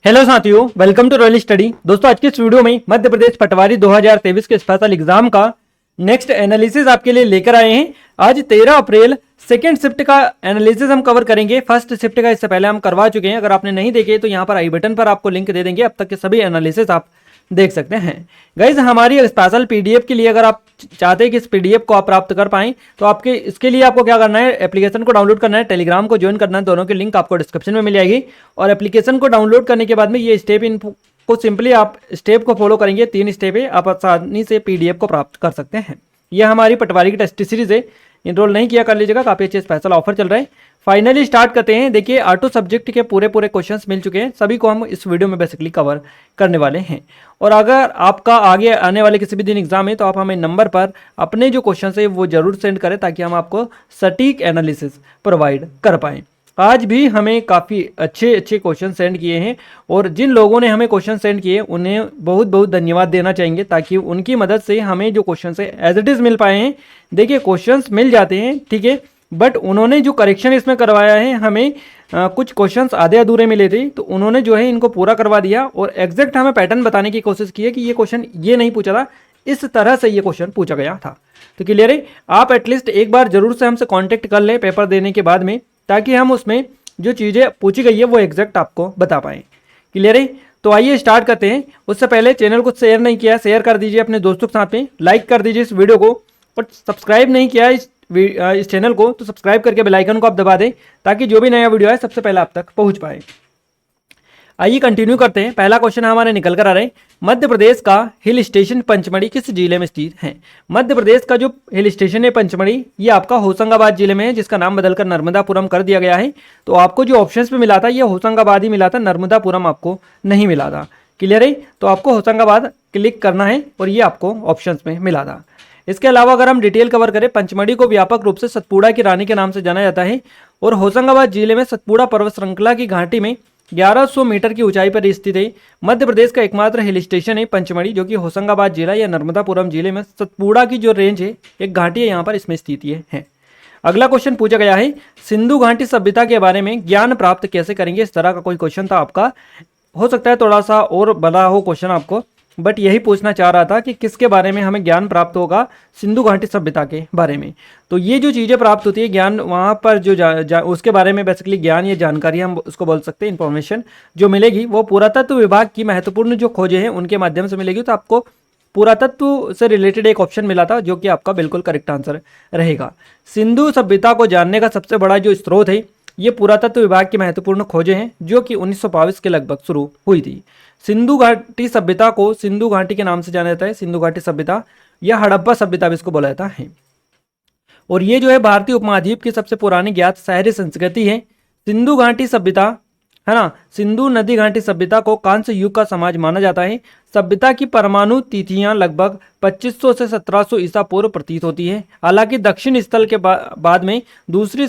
Hello साथियों, welcome to royal study. दोस्तों, आज की इस वीडियो में मध्य प्रदेश पटवारी 2023 के स्पेशल एग्जाम का नेक्स्ट एनालिसिस आपके लिए लेकर आए हैं। आज 13 अप्रैल सेकेंड शिफ्ट का एनालिसिस हम कवर करेंगे। फर्स्ट शिफ्ट का इससे पहले हम करवा चुके हैं। अगर आपने नहीं देखे तो यहाँ पर आई बटन पर आपको लिंक दे देंगे, अब तक के सभी एनालिसिस आप देख सकते हैं। गाइज, हमारी स्पेशल पीडीएफ के लिए अगर आप चाहते हैं कि इस पीडीएफ को आप प्राप्त कर पाएं तो आपके इसके लिए आपको क्या करना है, एप्लीकेशन को डाउनलोड करना है, टेलीग्राम को ज्वाइन करना है। दोनों की लिंक आपको डिस्क्रिप्शन में मिल जाएगी। और एप्लीकेशन को डाउनलोड करने के बाद में ये स्टेप इन को सिंपली आप स्टेप को फॉलो करेंगे, 3 स्टेप है, आप आसानी से पीडीएफ को प्राप्त कर सकते हैं। यह हमारी पटवारी की टेस्ट सीरीज है, इनरोल नहीं किया कर लीजिएगा, काफी अच्छे स्पेशल ऑफर चल रहे हैं। फाइनली स्टार्ट करते हैं। देखिए, ऑटो सब्जेक्ट के पूरे क्वेश्चंस मिल चुके हैं, सभी को हम इस वीडियो में बेसिकली कवर करने वाले हैं। और अगर आपका आगे आने वाले किसी भी दिन एग्जाम है तो आप हमें नंबर पर अपने जो क्वेश्चन है वो जरूर सेंड करें, ताकि हम आपको सटीक एनालिसिस प्रोवाइड कर पाएँ। आज भी हमें काफ़ी अच्छे क्वेश्चन सेंड किए हैं, और जिन लोगों ने हमें क्वेश्चन सेंड किए उन्हें बहुत बहुत धन्यवाद देना चाहेंगे, ताकि उनकी मदद से हमें जो क्वेश्चन है एज इट इज़ मिल पाए हैं। देखिए, क्वेश्चंस मिल जाते हैं, ठीक है, बट उन्होंने जो करेक्शन इसमें करवाया है, हमें कुछ क्वेश्चंस आधे अधूरे मिले थे, तो उन्होंने जो है इनको पूरा करवा दिया और एग्जैक्ट हमें पैटर्न बताने की कोशिश की है कि ये क्वेश्चन ये नहीं पूछा था, इस तरह से ये क्वेश्चन पूछा गया था। तो क्लियर है, आप एटलीस्ट एक बार जरूर से हमसे कॉन्टेक्ट कर लें पेपर देने के बाद में, ताकि हम उसमें जो चीज़ें पूछी गई है वो एग्जैक्ट आपको बता पाएँ। क्लियर है, तो आइए स्टार्ट करते हैं। उससे पहले चैनल को शेयर नहीं किया, शेयर कर दीजिए अपने दोस्तों के साथ में, लाइक कर दीजिए इस वीडियो को, और सब्सक्राइब नहीं किया इस चैनल को तो सब्सक्राइब करके बेल आइकन को आप दबा दें, ताकि जो भी नया वीडियो है सबसे पहले आप तक पहुंच पाए। आइए कंटिन्यू करते हैं। पहला क्वेश्चन हमारे निकल कर आ रहे हैं, मध्य प्रदेश का हिल स्टेशन पंचमढ़ी किस जिले में स्थित है? मध्य प्रदेश का जो हिल स्टेशन है पंचमढ़ी, ये आपका होशंगाबाद जिले में है, जिसका नाम बदलकर नर्मदापुरम कर दिया गया है। तो आपको जो ऑप्शंस में मिला था ये होशंगाबाद ही मिला था, नर्मदापुरम आपको नहीं मिला था। क्लियर है, तो आपको होशंगाबाद क्लिक करना है और ये आपको ऑप्शंस में मिला था। इसके अलावा अगर हम डिटेल कवर करें, पंचमढ़ी को व्यापक रूप से सतपुड़ा की रानी के नाम से जाना जाता है, और होशंगाबाद जिले में सतपुड़ा पर्वत श्रृंखला की घाटी में 1100 मीटर की ऊंचाई पर स्थित है। मध्य प्रदेश का एकमात्र हिल स्टेशन है पंचमढ़ी, जो कि होशंगाबाद जिला या नर्मदापुरम जिले में सतपुड़ा की जो रेंज है, एक घाटी है, यहाँ पर इसमें स्थित है। अगला क्वेश्चन पूछा गया है, सिंधु घाटी सभ्यता के बारे में ज्ञान प्राप्त कैसे करेंगे? इस तरह का कोई क्वेश्चन था आपका, हो सकता है थोड़ा सा और बड़ा हो क्वेश्चन आपको, बट यही पूछना चाह रहा था कि किसके बारे में हमें ज्ञान प्राप्त होगा, सिंधु घाटी सभ्यता के बारे में। तो ये जो चीज़ें प्राप्त होती है ज्ञान, वहाँ पर जो उसके बारे में बेसिकली ज्ञान या जानकारी हम उसको बोल सकते हैं, इन्फॉर्मेशन जो मिलेगी वो पुरातत्व विभाग की महत्वपूर्ण जो खोजें हैं उनके माध्यम से मिलेगी। तो आपको पुरातत्व से रिलेटेड एक ऑप्शन मिला था, जो कि आपका बिल्कुल करेक्ट आंसर रहेगा। सिंधु सभ्यता को जानने का सबसे बड़ा जो स्रोत है ये पुरातत्व विभाग की महत्वपूर्ण खोजें हैं, जो कि 1922 के लगभग शुरू हुई थी। सिंधु घाटी सभ्यता को सिंधु घाटी के नाम से जाना जाता है, सिंधु घाटी सभ्यता या हड़प्पा सभ्यता भी इसको बोला जाता है। और ये जो है भारतीय उपमहाद्वीप की सबसे पुरानी ज्ञात शहरी संस्कृति है। सिंधु घाटी सभ्यता है ना, सिंधु नदी घाटी सभ्यता को कांस्य युग का समाज माना जाता है। सभ्यता की परमाणु तिथियां लगभग 2500 से 1700 ईसा पूर्व प्रतीत होती है। हालांकि दक्षिण स्थल के बाद में दूसरी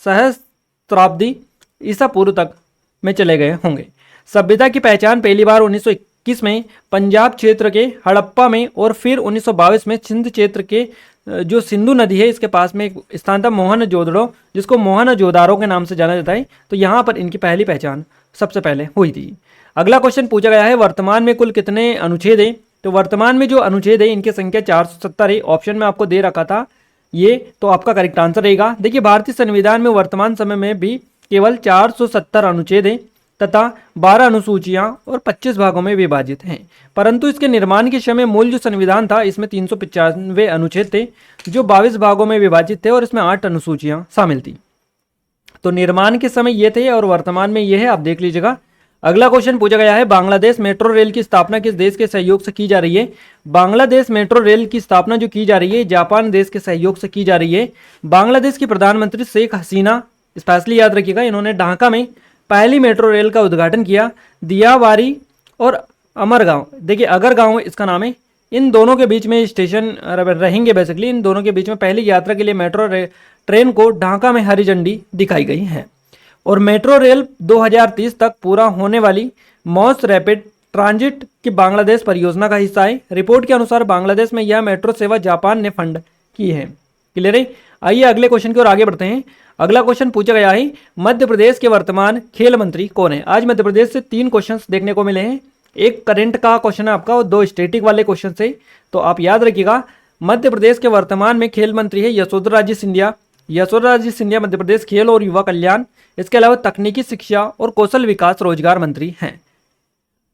सहस्त्राब्दी ईसा पूर्व तक में चले गए होंगे। सभ्यता की पहचान पहली बार 1921 में पंजाब क्षेत्र के हड़प्पा में, और फिर 1922 में सिंध क्षेत्र के जो सिंधु नदी है इसके पास में एक स्थान था मोहनजोदड़ो, जिसको मोहनजोदारो के नाम से जाना जाता है। तो यहाँ पर इनकी पहली पहचान सबसे पहले हुई थी। अगला क्वेश्चन पूछा गया है, वर्तमान में कुल कितने अनुच्छेद हैं? तो वर्तमान में जो अनुच्छेद है इनकी संख्या 470 है। ऑप्शन में आपको दे रखा था ये, तो आपका करेक्ट आंसर रहेगा। देखिए, भारतीय संविधान में वर्तमान समय में भी केवल 470 अनुच्छेद हैं तथा 12 अनुसूचियां और 25 भागों में विभाजित हैं। परंतु इसके निर्माण के समय मूल जो संविधान था इसमें 395 अनुच्छेद थे, जो 22 भागों में विभाजित थे, और इसमें 8 अनुसूचियां शामिल थी। तो निर्माण के समय ये थे और वर्तमान में ये है, आप देख लीजिएगा। अगला क्वेश्चन पूछा गया है, बांग्लादेश मेट्रो रेल की स्थापना किस देश के सहयोग से की जा रही है? बांग्लादेश मेट्रो रेल की स्थापना जो की जा रही है जापान देश के सहयोग से की जा रही है। बांग्लादेश की प्रधानमंत्री शेख हसीना, स्पेशली याद रखिएगा, इन्होंने ढाका में पहली मेट्रो रेल का उद्घाटन किया। दियावारी और अमरगांव, देखिए अगरगांव इसका नाम है, इन दोनों के बीच में स्टेशन रहेंगे। बेसिकली इन दोनों के बीच में पहली यात्रा के लिए मेट्रो ट्रेन को ढाका में हरी झंडी दिखाई गई है। और मेट्रो रेल 2030 तक पूरा होने वाली मॉस रैपिड ट्रांजिट की बांग्लादेश परियोजना का हिस्सा है। रिपोर्ट के अनुसार बांग्लादेश में यह मेट्रो सेवा जापान ने फंड की है। क्लियर है। आइए अगले क्वेश्चन की ओर आगे बढ़ते हैं। अगला क्वेश्चन पूछा गया है, मध्य प्रदेश के वर्तमान खेल मंत्री कौन है। आज मध्य प्रदेश से 3 क्वेश्चंस देखने को मिले हैं, एक करंट का क्वेश्चन है आपका और 2 स्टैटिक वाले क्वेश्चन से। तो आप याद रखिएगा, मध्य प्रदेश के वर्तमान में खेल मंत्री है यशोधरा राजे सिंधिया। यशोधरा राजे सिंधिया मध्य प्रदेश खेल और युवा कल्याण, इसके अलावा तकनीकी शिक्षा और कौशल विकास रोजगार मंत्री हैं।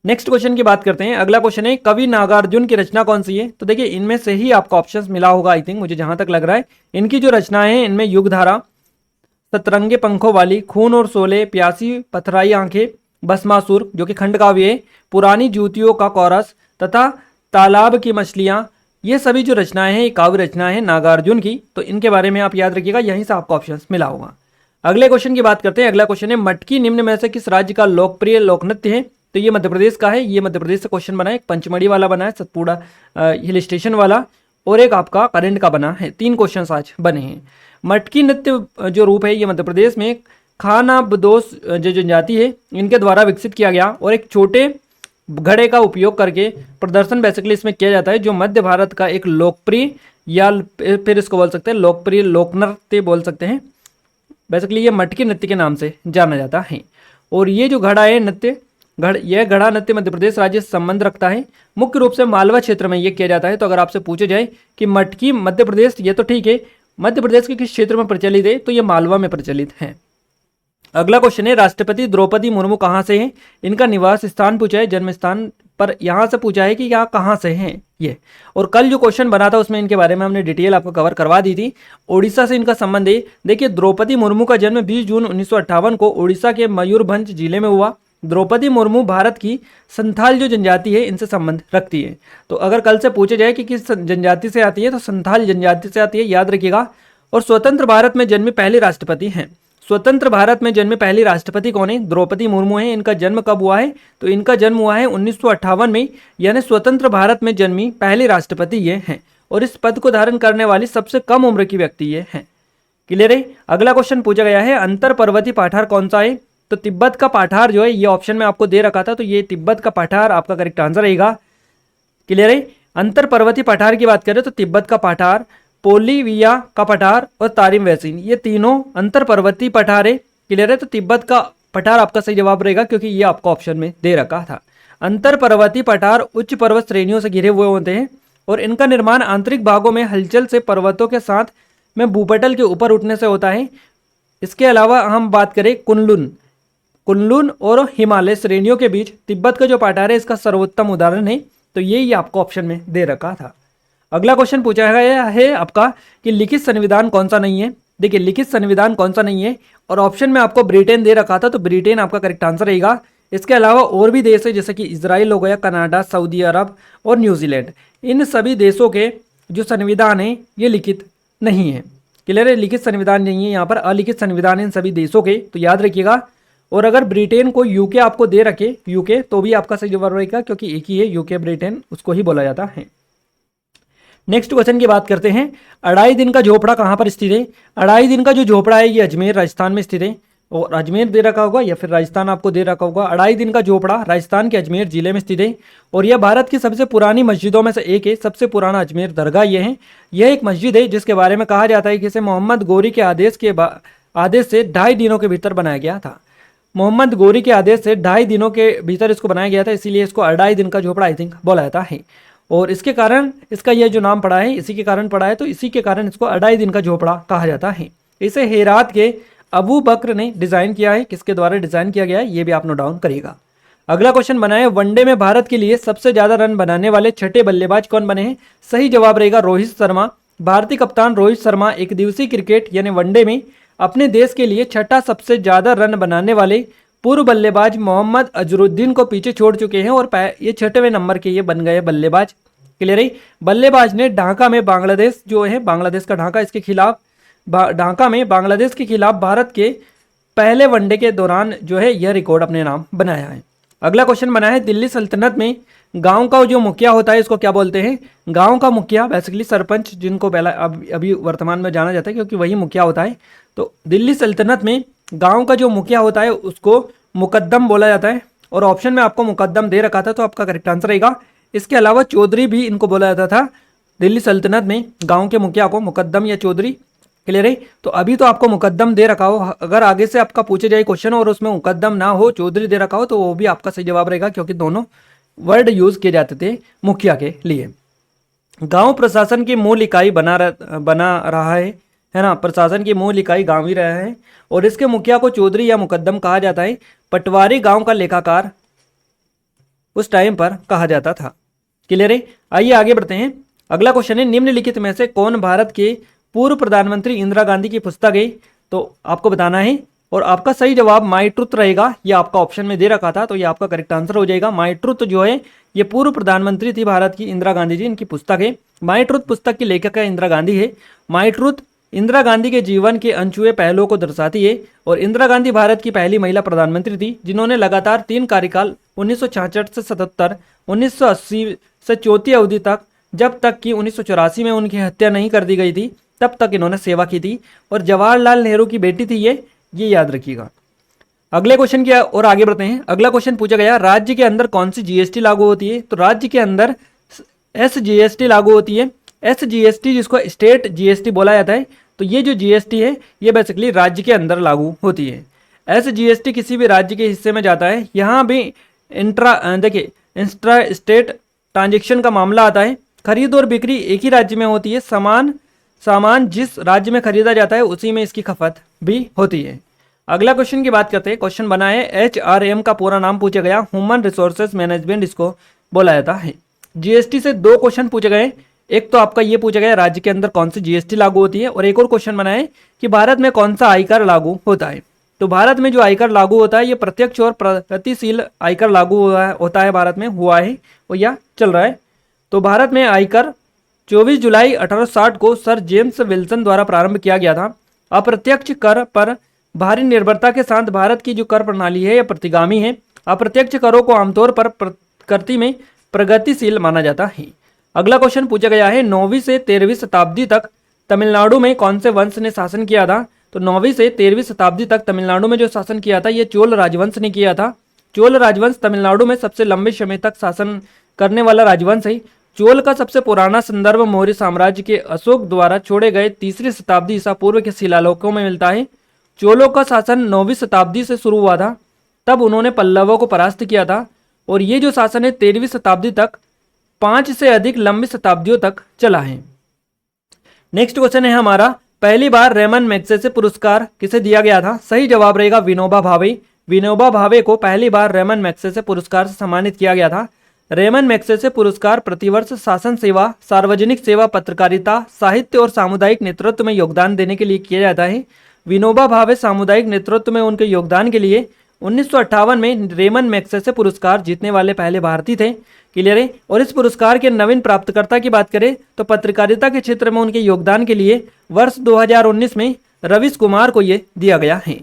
नेक्स्ट क्वेश्चन की बात करते हैं। अगला क्वेश्चन है, कवि नागार्जुन की रचना कौन सी है। तो देखिए इनमें से ही आपको ऑप्शंस मिला होगा, आई थिंक, मुझे जहां तक लग रहा है। इनकी जो रचनाएं हैं इनमें युगधारा, सतरंगे पंखों वाली, खून और शोले, प्यासी पथराई आंखें, भस्मासुर जो कि खंड काव्य है, पुरानी जूतियों का कोरस तथा तालाब की मछलियां, ये सभी जो रचनाएं हैं ये काव्य रचनाएं हैं नागार्जुन की। तो इनके बारे में आप याद रखिएगा, यहीं से आपको ऑप्शंस मिला होगा। अगले क्वेश्चन की बात करते हैं। अगला क्वेश्चन है, मटकी निम्न में से किस राज्य का लोकप्रिय लोक नृत्य है। तो ये मध्य प्रदेश का है, ये मध्य प्रदेश से क्वेश्चन बना है। एक पंचमढ़ी वाला बना है, सतपुड़ा हिल स्टेशन वाला, और एक आपका करंट का बना है। 3 क्वेश्चन आज बने हैं। मटकी नृत्य जो रूप है ये मध्य प्रदेश में खाना बदोश जो जनजाति है इनके द्वारा विकसित किया गया, और एक छोटे घड़े का उपयोग करके प्रदर्शन बेसिकली इसमें किया जाता है, जो मध्य भारत का एक लोकप्रिय या फिर इसको बोल सकते हैं लोकप्रिय लोक नृत्य बोल सकते हैं। बेसिकली ये मटकी नृत्य के नाम से जाना जाता है। और ये जो घड़ा है नृत्य, यह घड़ा नृत्य मध्य प्रदेश राज्य से संबंध रखता है, मुख्य रूप से मालवा क्षेत्र में यह किया जाता है। तो अगर आपसे पूछे जाए कि मटकी मध्य प्रदेश, ये तो ठीक है, मध्य प्रदेश के किस क्षेत्र में प्रचलित है, तो ये मालवा में प्रचलित है। अगला क्वेश्चन है, राष्ट्रपति द्रौपदी मुर्मू कहाँ से हैं। इनका निवास स्थान पूछा है, जन्म स्थान पर यहाँ से पूछा है कि यहाँ कहाँ से हैं ये। और कल जो क्वेश्चन बना था उसमें इनके बारे में हमने डिटेल आपको कवर करवा दी थी। ओडिशा से इनका संबंध है। देखिए द्रौपदी मुर्मू का जन्म 20 जून 1958 को ओडिशा के मयूरभंज जिले में हुआ। द्रौपदी मुर्मू भारत की संथाल जो जनजाति है इनसे संबंध रखती है। तो अगर कल से पूछे जाए कि किस जनजाति से आती है तो संथाल जनजाति से आती है, याद रखिएगा। और स्वतंत्र भारत में जन्मे पहले राष्ट्रपति हैं। स्वतंत्र भारत में जन्मे पहली राष्ट्रपति कौन है, द्रौपदी मुर्मू हैं। इनका जन्म कब हुआ है, तो इनका जन्म हुआ है 1958 में, यानी स्वतंत्र भारत में जन्मी पहली राष्ट्रपति ये हैं। और इस पद को धारण करने वाली सबसे कम उम्र की व्यक्ति ये हैं। क्लियर है। अगला क्वेश्चन पूछा गया है, अंतर पर्वतीय पठार कौन सा है। तो तिब्बत का पठार जो है ये ऑप्शन में आपको दे रखा था, तो ये तिब्बत का पठार आपका करेक्ट आंसर रहेगा। क्लियर है। अंतर पर्वतीय पठार की बात करें तो तिब्बत का पठार, पोलिविया का पठार और तारिम वैसिन, ये तीनों अंतर पर्वतीय पठार है। क्लियर है। तो तिब्बत का पठार आपका सही जवाब रहेगा, क्योंकि ये आपको ऑप्शन में दे रखा था। अंतर पर्वतीय पठार उच्च पर्वत श्रेणियों से घिरे हुए होते हैं और इनका निर्माण आंतरिक भागों में हलचल से पर्वतों के साथ में भूपटल के ऊपर उठने से होता है। इसके अलावा हम बात करें कुनलुन और हिमालय श्रेणियों के बीच तिब्बत का जो पठार है इसका सर्वोत्तम उदाहरण है। तो यही आपको ऑप्शन में दे रखा था। अगला क्वेश्चन पूछा गया है आपका कि लिखित संविधान कौन सा नहीं है। देखिए लिखित संविधान कौन सा नहीं है, और ऑप्शन में आपको ब्रिटेन दे रखा था, तो ब्रिटेन आपका करेक्ट आंसर रहेगा। इसके अलावा और भी देश है जैसे कि इजराइल हो गया, कनाडा, सऊदी अरब और न्यूजीलैंड। इन सभी देशों के जो संविधान है ये लिखित नहीं है। क्लियर है। लिखित संविधान नहीं है, यहाँ पर अलिखित संविधान है इन सभी देशों के, तो याद रखिएगा। और अगर ब्रिटेन को यूके आपको दे रखे, यूके, तो भी आपका सही जवाब रहेगा, क्योंकि एक ही है यूके, ब्रिटेन, उसको ही बोला जाता है। नेक्स्ट क्वेश्चन की बात करते हैं, अढ़ाई दिन का झोपड़ा कहाँ पर स्थित है। अढ़ाई दिन का जो झोपड़ा है ये अजमेर राजस्थान में स्थित है, और अजमेर दे रखा होगा या फिर राजस्थान आपको दे रखा होगा। अढ़ाई दिन का झोपड़ा राजस्थान के अजमेर जिले में स्थित है, और यह भारत की सबसे पुरानी मस्जिदों में से एक है। सबसे पुराना अजमेर दरगाह ये है। यह एक मस्जिद है जिसके बारे में कहा जाता है कि इसे मोहम्मद गोरी के आदेश से 2.5 दिनों के भीतर बनाया गया था। मोहम्मद गोरी के आदेश से 2.5 दिनों के भीतर इसको बनाया गया था, इसीलिए इसको अढ़ाई दिन का झोपड़ा आई थिंक बोला जाता है। और इसके कारण इसका यह जो नाम पड़ा है इसी के कारण पड़ा है, तो इसी के कारण इसको अढ़ाई दिन का झोपड़ा कहा जाता है। इसे हेरात के अबू बकर ने डिजाइन किया है। किसके द्वारा डिजाइन किया गया है ये भी आप नोट डाउन करिएगा। अगला क्वेश्चन बना है, वनडे में भारत के लिए सबसे ज्यादा रन बनाने वाले छठे बल्लेबाज कौन बने हैं। सही जवाब रहेगा रोहित शर्मा। भारतीय कप्तान रोहित शर्मा एक दिवसीय क्रिकेट यानी वनडे में अपने देश के लिए छठा सबसे ज्यादा रन बनाने वाले पूर्व बल्लेबाज मोहम्मद अजरुद्दीन को पीछे छोड़ चुके हैं, और ये 6वें नंबर के ये बन गए बल्लेबाज। क्लियर है। बल्लेबाज ने ढाका में बांग्लादेश जो है, बांग्लादेश का ढाका, इसके खिलाफ ढाका में बांग्लादेश के खिलाफ भारत के पहले वनडे के दौरान जो है यह रिकॉर्ड अपने नाम बनाया है। अगला क्वेश्चन बना है, दिल्ली सल्तनत में गांव का जो मुखिया होता है इसको क्या बोलते हैं। गांव का मुखिया बेसिकली सरपंच, जिनको पहला अभी वर्तमान में जाना जाता है क्योंकि वही मुखिया होता है। तो दिल्ली सल्तनत में गांव का जो मुखिया होता है उसको मुकद्दम बोला जाता है, और ऑप्शन में आपको मुकद्दम दे रखा था, तो आपका करेक्ट आंसर रहेगा। इसके अलावा चौधरी भी इनको बोला जाता था। दिल्ली सल्तनत में गांव के मुखिया को मुकद्दम या चौधरी क्लियर है। तो अभी तो आपको मुकद्दम दे रखा हो, अगर आगे से आपका पूछे जाए क्वेश्चन और उसमें मुकद्दम ना हो, चौधरी दे रखा हो, तो वो भी आपका सही जवाब रहेगा, क्योंकि दोनों वर्ड यूज किए जाते थे मुखिया के लिए। गांव प्रशासन की मूल इकाई बना रहा है ना, प्रशासन की मूल इकाई गांव ही रहा है, और इसके मुखिया को चौधरी या मुकद्दम कहा जाता है। पटवारी गांव का लेखाकार उस टाइम पर कहा जाता था। क्लियर है। आइए आगे बढ़ते हैं। अगला क्वेश्चन है, निम्नलिखित में से कौन भारत के पूर्व प्रधानमंत्री इंदिरा गांधी की पुस्तक है? तो आपको बताना है, और आपका सही जवाब माई ट्रुथ रहेगा। ये आपका ऑप्शन में दे रखा था, तो ये आपका करेक्ट आंसर हो जाएगा। माई ट्रुथ जो है ये पूर्व प्रधानमंत्री थी भारत की इंदिरा गांधी जी, इनकी पुस्तक है। माई ट्रुथ पुस्तक की लेखक है इंदिरा गांधी है। माई ट्रुथ इंदिरा गांधी के जीवन के अनछुए पहलुओं को दर्शाती है, और इंदिरा गांधी भारत की पहली महिला प्रधानमंत्री थी जिन्होंने लगातार 3 कार्यकाल 1966 से 77, 1980 से चौथी अवधि तक, जब तक कि 1984 में उनकी हत्या नहीं कर दी गई थी, तब तक इन्होंने सेवा की थी। और जवाहरलाल नेहरू की बेटी थी ये याद रखिएगा। अगले क्वेश्चन की और आगे बढ़ते हैं। अगला क्वेश्चन पूछा गया, राज्य के अंदर कौन सी जीएसटी लागू होती है? तो राज्य के अंदर एसजीएसटी लागू होती है। एसजीएसटी जिसको स्टेट जीएसटी बोला जाता है, तो ये जो जीएसटी है ये बेसिकली राज्य के अंदर लागू होती है। एसजीएसटी किसी भी राज्य के हिस्से में जाता है। यहाँ भी देखिए इंट्रा स्टेट ट्रांजेक्शन का मामला आता है। खरीद और बिक्री एक ही राज्य में होती है। सामान जिस राज्य में खरीदा जाता है उसी में इसकी खपत भी होती है। अगला क्वेश्चन की बात करते हैं। क्वेश्चन बना है एचआरएम का पूरा नाम पूछा गया, ह्यूमन रिसोर्सेज मैनेजमेंट इसको बोला जाता है। जीएसटी से 2 क्वेश्चन पूछे गए। एक तो आपका ये पूछा गया राज्य के अंदर कौन सी जीएसटी लागू होती है, और एक और क्वेश्चन बना है कि भारत में कौन सा आयकर लागू होता है। तो भारत में जो आयकर लागू होता है ये प्रत्यक्ष और प्रगतिशील आयकर लागू होता है, भारत में हुआ है और या चल रहा है। तो भारत में आयकर 24 जुलाई 1860 को सर जेम्स विल्सन द्वारा प्रारंभ किया गया था। अप्रत्यक्ष कर पर भारी निर्भरता के साथ भारत की जो कर प्रणाली है यह प्रतिगामी है। अप्रत्यक्ष करों को आमतौर पर प्रकृति में प्रगतिशील माना जाता है। अगला क्वेश्चन पूछा गया है, 9वीं से 13वीं शताब्दी तक तमिलनाडु में कौन से वंश ने शासन किया था? तो 9वीं से 13वीं शताब्दी तक तमिलनाडु में जो शासन किया था ये चोल राजवंश ने किया था। चोल राजवंश तमिलनाडु में सबसे लंबे समय तक शासन करने वाला राजवंश है। चोल का सबसे पुराना संदर्भ मौर्य साम्राज्य के अशोक द्वारा छोड़े गए 3री शताब्दी ईसा पूर्व के शिलालेखों में मिलता है। चोलों का शासन 9वीं शताब्दी से शुरू हुआ था, तब उन्होंने पल्लवों को परास्त किया था, और ये जो शासन है 13वीं शताब्दी तक 5 से अधिक लंबी शताब्दियों तक चला है। नेक्स्ट क्वेश्चन है हमारा, पहली बार रेमन मैग्सेसे पुरस्कार किसे दिया गया था? सही जवाब रहेगा विनोबा भावे। विनोबा भावे को पहली बार रेमन मैग्सेसे पुरस्कार से सम्मानित किया गया था। रेमन मैग्सेसे पुरस्कार प्रतिवर्ष शासन सेवा, सार्वजनिक सेवा, पत्रकारिता, साहित्य और सामुदायिक नेतृत्व में योगदान देने के लिए किया जाता है। विनोबा भावे सामुदायिक नेतृत्व में उनके योगदान के लिए 1958 में रेमन मैग्सेसे पुरस्कार जीतने वाले पहले भारतीय थे। क्लियर है। और इस पुरस्कार के नवीन प्राप्तकर्ता की बात करें तो पत्रकारिता के क्षेत्र में उनके योगदान के लिए वर्ष 2019 में रवीश कुमार को ये दिया गया है।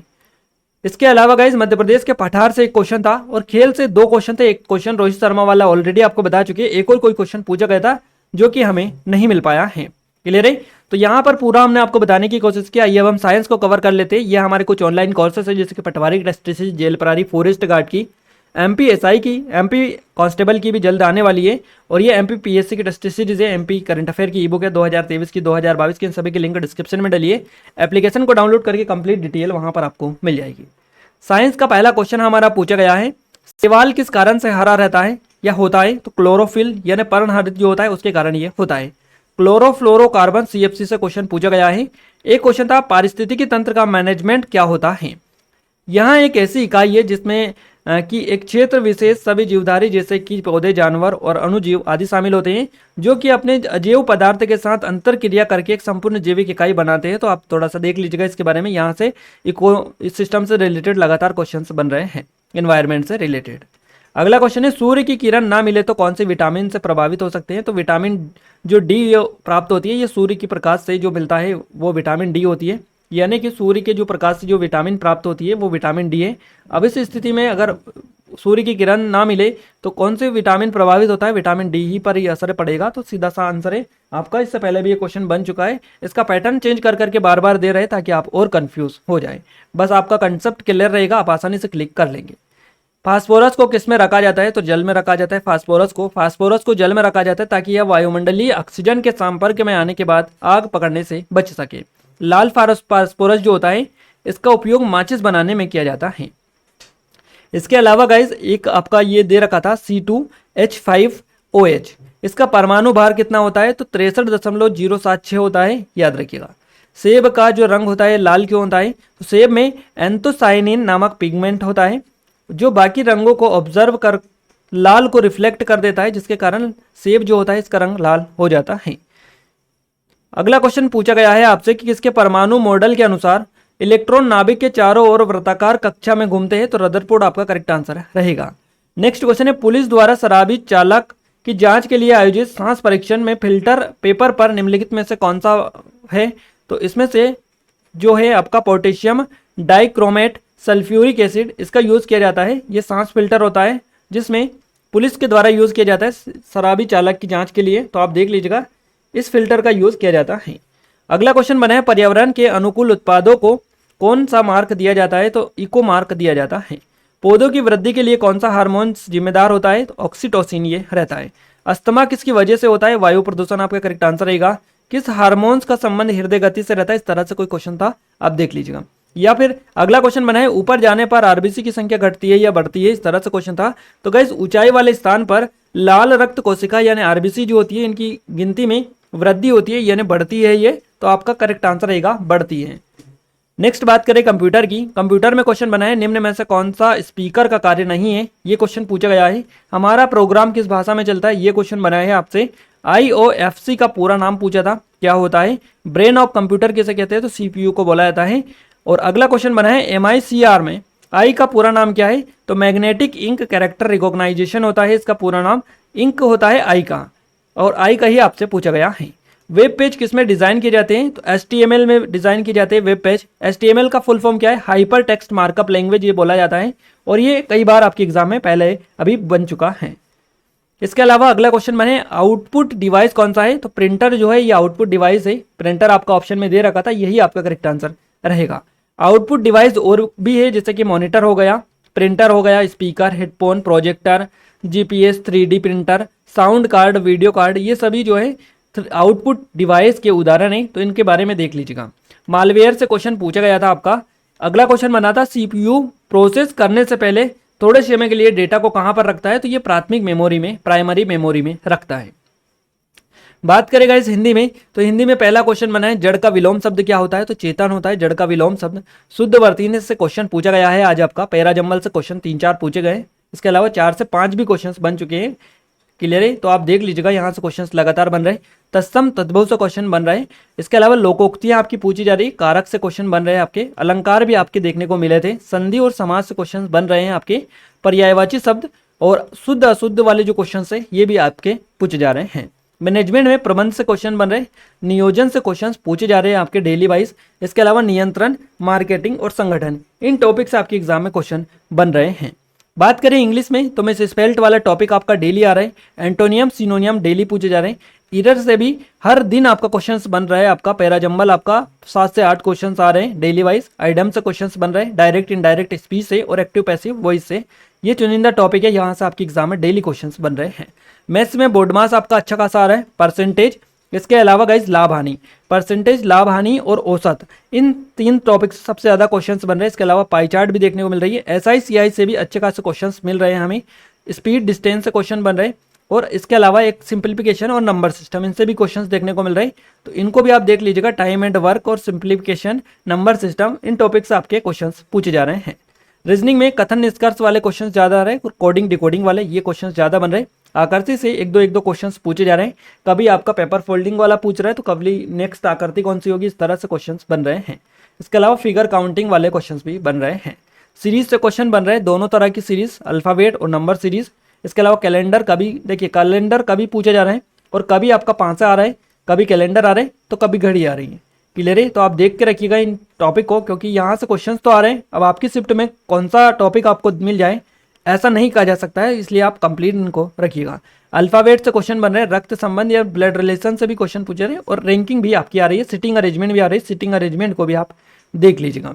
इसके अलावा गाइस मध्य प्रदेश के पठार से एक क्वेश्चन था, और खेल से 2 क्वेश्चन थे। एक क्वेश्चन रोहित शर्मा वाला ऑलरेडी आपको बता चुके हैं, एक और कोई क्वेश्चन पूछा गया था जो कि हमें नहीं मिल पाया है। क्लियर है। तो यहाँ पर पूरा हमने आपको बताने की कोशिश की। आइए अब हम साइंस को कवर कर लेते हैं। ये हमारे कुछ ऑनलाइन कोर्सेस है, जैसे कि पटवारी टेस्ट, जेल प्रहरी, फॉरेस्ट गार्ड की, एमपी एसआई की, एमपी कांस्टेबल की भी जल्द आने वाली है, और ये एमपी पीएससी की टेस्ट सीरीज है। एमपी करंट अफेयर की ईबुक है 2023 की, 2022 की, इन सभी की लिंक डिस्क्रिप्शन में डलिए। एप्लीकेशन को डाउनलोड करके कंप्लीट डिटेल वहां पर आपको मिल जाएगी। साइंस का पहला क्वेश्चन हमारा पूछा गया है, शैवाल किस कारण से हरा रहता है या होता है? तो क्लोरोफिल यानी पर्णहरित जो होता है उसके कारण ये होता है। क्लोरोफ्लोरोकार्बन सीएफसी से क्वेश्चन पूछा गया है। एक क्वेश्चन था, पारिस्थितिकी तंत्र का मैनेजमेंट क्या होता है? यहाँ एक ऐसी इकाई है जिसमें कि एक क्षेत्र विशेष सभी जीवधारी जैसे कि पौधे, जानवर और अणुजीव आदि शामिल होते हैं, जो कि अपने अजैव पदार्थ के साथ अंतर क्रिया करके एक संपूर्ण जैविक इकाई बनाते हैं। तो आप थोड़ा सा देख लीजिएगा इसके बारे में। यहाँ से इको सिस्टम से रिलेटेड लगातार क्वेश्चंस बन रहे हैं, एनवायरमेंट से रिलेटेड। अगला क्वेश्चन है, सूर्य की किरण ना मिले तो कौन से विटामिन से प्रभावित हो सकते हैं? तो विटामिन जो डी प्राप्त होती है ये सूर्य की प्रकाश से जो मिलता है वो विटामिन डी होती है, यानी कि सूर्य के जो प्रकाश से जो विटामिन प्राप्त होती है वो विटामिन डी है। अब इस स्थिति में अगर सूर्य की किरण ना मिले तो कौन से विटामिन प्रभावित होता है? विटामिन डी ही पर ही असर पड़ेगा। तो सीधा सा आंसर है आपका। इससे पहले भी ये क्वेश्चन बन चुका है, इसका पैटर्न चेंज कर करके बार बार दे रहे ताकि आप और कंफ्यूज हो जाए। बस आपका कंसेप्ट क्लियर रहेगा, आप आसानी से क्लिक कर लेंगे। फास्फोरस को किस में रखा जाता है? तो जल में रखा जाता है। फास्फोरस को जल में रखा जाता है ताकि यह वायुमंडलीय ऑक्सीजन के संपर्क में आने के बाद आग पकड़ने से बच सके। लाल फास्फोरस जो होता है इसका उपयोग माचिस बनाने में किया जाता है। इसके अलावा गाइज एक आपका ये दे रखा था C2H5OH, इसका परमाणु भार कितना होता है तो 63.076 होता है, याद रखिएगा। सेब का जो रंग होता है लाल क्यों होता है तो सेब में एंथोसायनिन नामक पिगमेंट होता है जो बाकी रंगों को ऑब्जर्व कर लाल को रिफ्लेक्ट कर देता है, जिसके कारण सेब जो होता है इसका रंग लाल हो जाता है। अगला क्वेश्चन पूछा गया है आपसे कि किसके परमाणु मॉडल के अनुसार इलेक्ट्रॉन नाभिक के चारों ओर वृत्ताकार कक्षा में घूमते हैं, तो रदरफोर्ड आपका करेक्ट आंसर रहेगा। नेक्स्ट क्वेश्चन है पुलिस द्वारा शराबी चालक की जांच के लिए आयोजित सांस परीक्षण में फिल्टर पेपर पर निम्नलिखित में से कौन सा है, तो इसमें से जो है आपका पोटेशियम डाइक्रोमेट सल्फ्यूरिक एसिड इसका यूज किया जाता है। ये सांस फिल्टर होता है जिसमें पुलिस के द्वारा यूज किया जाता है शराबी चालक की जांच के लिए, तो आप देख लीजिएगा इस फिल्टर का यूज किया जाता है। अगला क्वेश्चन बना है पर्यावरण के अनुकूल उत्पादों को कौन सा मार्क दिया जाता है, तो इको मार्क दिया जाता है। पौधों की वृद्धि के लिए कौन सा हार्मोन जिम्मेदार होता है, तो ऑक्सीटोसिन ये रहता है। अस्थमा किसकी वजह से होता है, वायु प्रदूषण आपका करेक्ट आंसर रहेगा। किस हार्मोन्स का संबंध हृदय गति से रहता है, इस तरह से कोई क्वेश्चन था, आप देख लीजिएगा। या फिर अगला क्वेश्चन बना है ऊपर जाने पर आरबीसी की संख्या घटती है या बढ़ती है, इस तरह से क्वेश्चन था। तो गाइस ऊंचाई वाले स्थान पर लाल रक्त कोशिका यानी आरबीसी जो होती है इनकी गिनती में वृद्धि होती है यानी बढ़ती है ये, तो आपका करेक्ट आंसर रहेगा बढ़ती है। नेक्स्ट बात करें कंप्यूटर की। कंप्यूटर में क्वेश्चन बना है निम्न में से कौन सा स्पीकर का कार्य नहीं है, ये क्वेश्चन पूछा गया है। हमारा प्रोग्राम किस भाषा में चलता है, ये क्वेश्चन बना है आपसे। IOFC का पूरा नाम पूछा था, क्या होता है। ब्रेन ऑफ कंप्यूटर किसे कहते हैं, तो CPU को बोला जाता है। और अगला क्वेश्चन बना है MICR में आई का पूरा नाम क्या है, तो मैग्नेटिक इंक कैरेक्टर रिकॉग्नाइजेशन होता है, इसका पूरा नाम इंक होता है आई का, और आई का ही आपसे पूछा गया है। वेब पेज किसमें डिजाइन किए जाते हैं, तो HTML में डिजाइन किए जाते हैं वेब पेज। HTML का फुल फॉर्म क्या है, हाइपर टेक्स्ट मार्कअप लैंग्वेज ये बोला जाता है, और ये कई बार आपके एग्जाम में पहले अभी बन चुका है। इसके अलावा अगला क्वेश्चन बने आउटपुट डिवाइस कौन सा है, तो प्रिंटर जो है ये आउटपुट डिवाइस है। प्रिंटर आपका ऑप्शन में दे रखा था, यही आपका करेक्ट आंसर रहेगा। आउटपुट डिवाइस और भी है जैसे कि मॉनिटर हो गया, प्रिंटर हो गया, speaker, headphone, projector, GPS, 3D printer, sound card, video card, ये सभी जो है आउटपुट डिवाइस के उदाहरण है, तो इनके बारे में देख लीजिएगा। मालवेयर से क्वेश्चन पूछा गया था आपका। अगला क्वेश्चन बना था CPU प्रोसेस करने से पहले थोड़े समय के लिए डेटा को कहां पर रखता है, तो ये प्राथमिक मेमोरी में, प्राइमरी मेमोरी में रखता है। बात करेगा इस हिंदी में, तो हिंदी में पहला क्वेश्चन बना है जड़ का विलोम शब्द क्या होता है, तो चेतन होता है जड़ का विलोम शब्द। शुद्ध वर्तनी से क्वेश्चन पूछा गया है आज आपका। पैराजम्बल से क्वेश्चन 3-4 पूछे गए, इसके अलावा 4 से 5 भी क्वेश्चन बन चुके हैं। क्लियर है, तो आप देख लीजिएगा यहाँ से क्वेश्चन लगातार बन रहे हैं। तत्सम तद्भव से क्वेश्चन बन रहे हैं। इसके अलावा लोकोक्तियां आपकी पूछी जा रही, कारक से क्वेश्चन बन रहे हैं आपके, अलंकार भी आपके देखने को मिले थे, संधि और समास से क्वेश्चन बन रहे हैं आपके, पर्यायवाची शब्द और शुद्ध अशुद्ध वाले जो क्वेश्चन है ये भी आपके पूछे जा रहे हैं। मैनेजमेंट में प्रबंध से क्वेश्चन बन रहे हैं, नियोजन से क्वेश्चंस पूछे जा रहे हैं आपके डेली वाइज। इसके अलावा नियंत्रण, मार्केटिंग और संगठन, इन टॉपिक से आपके एग्जाम में क्वेश्चन बन रहे हैं। बात करें इंग्लिश में, तो मिस स्पेल्ट वाला टॉपिक आपका डेली आ रहा है। एंटोनियम, सिनोनियम डेली पूछे जा रहे हैं। इरर से भी हर दिन आपका क्वेश्चंस बन रहा है आपका। पैराजम्बल आपका 7 से 8 क्वेश्चंस आ रहे हैं डेली वाइज। आइडम से क्वेश्चंस बन रहे हैं, डायरेक्ट इनडायरेक्ट स्पीच से और एक्टिव पैसिव वॉइस से। ये चुनिंदा टॉपिक है, यहाँ से आपके एग्जाम में डेली क्वेश्चंस बन रहे हैं। मैथ्स में बोर्ड मास आपका अच्छा खासा आ रहा है, परसेंटेज। इसके अलावा गाइज लाभ हानि, परसेंटेज, लाभ हानि और औसत, इन 3 टॉपिक से सबसे ज्यादा क्वेश्चंस बन रहे हैं। इसके अलावा पाई चार्ट भी देखने को मिल रही है। SI CI से भी अच्छे खासे क्वेश्चंस मिल रहे हैं हमें। स्पीड डिस्टेंस से क्वेश्चन बन रहे हैं, और इसके अलावा एक सिंप्लीफिकेशन और नंबर सिस्टम, इनसे भी क्वेश्चंस देखने को मिल रहे हैं, तो इनको भी आप देख लीजिएगा। टाइम एंड वर्क और सिंप्लीफिकेशन, नंबर सिस्टम, इन टॉपिक से आपके क्वेश्चंस पूछे जा रहे हैं। रीजनिंग में कथन निष्कर्ष वाले क्वेश्चन ज्यादा आ रहे हैं, और कोडिंग डिकोडिंग वाले ये क्वेश्चन ज्यादा बन रहे हैं। आकृति से एक दो क्वेश्चंस पूछे जा रहे हैं। कभी आपका पेपर फोल्डिंग वाला पूछ रहा है, तो कभी नेक्स्ट आकृति कौन सी होगी, इस तरह से क्वेश्चंस बन रहे हैं। इसके अलावा फिगर काउंटिंग वाले क्वेश्चंस भी बन रहे हैं। सीरीज से क्वेश्चन बन रहे हैं, दोनों तरह की सीरीज, अल्फाबेट और नंबर सीरीज। इसके अलावा कैलेंडर, कभी देखिए कैलेंडर कभी पूछे जा रहे हैं, और कभी आपका पांचा आ रहा है, कभी कैलेंडर आ रहे हैं, तो कभी घड़ी आ रही है। क्लियर है, तो आप देख के रखिएगा इन टॉपिक को, क्योंकि यहाँ से क्वेश्चंस तो आ रहे हैं। अब आपकी शिफ्ट में कौन सा टॉपिक आपको मिल जाए ऐसा नहीं कहा जा सकता है, इसलिए आप कंप्लीट इनको रखिएगा। अल्फाबेट से क्वेश्चन बन रहे हैं, रक्त संबंध या ब्लड रिलेशन से भी क्वेश्चन पूछे रहे हैं, और रैंकिंग भी आपकी आ रही है, सिटिंग अरेंजमेंट भी आ रही है, सिटिंग अरेंजमेंट को भी आप देख लीजिएगा।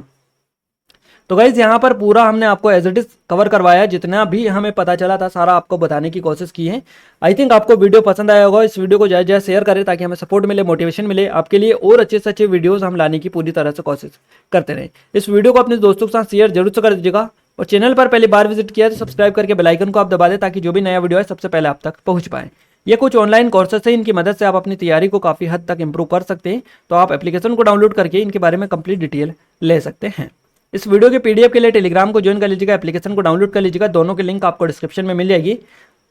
तो गाइज यहाँ पर पूरा हमने आपको एज इट इज कवर करवाया, जितना भी हमें पता चला था सारा आपको बताने की कोशिश की है। आई थिंक आपको वीडियो पसंद आया होगा। इस वीडियो को ज़्यादा ज़्यादा शेयर करें ताकि हमें सपोर्ट मिले, मोटिवेशन मिले आपके लिए, और अच्छे से अच्छे वीडियोस हम लाने की पूरी तरह से कोशिश करते रहें। इस वीडियो को अपने दोस्तों के साथ शेयर जरूर से कर दीजिएगा, और चैनल पर पहली बार विजिट किया तो सब्सक्राइब करके बेल आइकन को आप दबा दें ताकि जो भी नया वीडियो है सबसे पहले आप तक पहुंच पाए। ये कुछ ऑनलाइन कोर्सेस है, इनकी मदद से आप अपनी तैयारी को काफ़ी हद तक इंप्रूव कर सकते हैं। तो आप एप्लीकेशन को डाउनलोड करके इनके बारे में कंप्लीट डिटेल ले सकते हैं। इस वीडियो के पीडीएफ के लिए टेलीग्राम को ज्वाइन कर लीजिएगा, एप्लीकेशन को डाउनलोड कर लीजिएगा, दोनों की लिंक आपको डिस्क्रिप्शन में मिल जाएगी,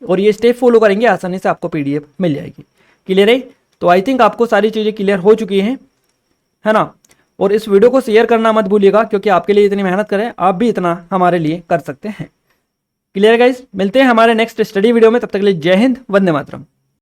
और ये स्टेप फॉलो करेंगे आसानी से आपको पीडीएफ मिल जाएगी। क्लियर है? तो आई थिंक आपको सारी चीज़ें क्लियर हो चुकी हैं, है ना। और इस वीडियो को शेयर करना मत भूलिएगा, क्योंकि आपके लिए इतनी मेहनत करें, आप भी इतना हमारे लिए कर सकते हैं। Clear guys? मिलते हैं हमारे नेक्स्ट स्टडी वीडियो में, तब तक के लिए जय हिंद, वंदे मातरम।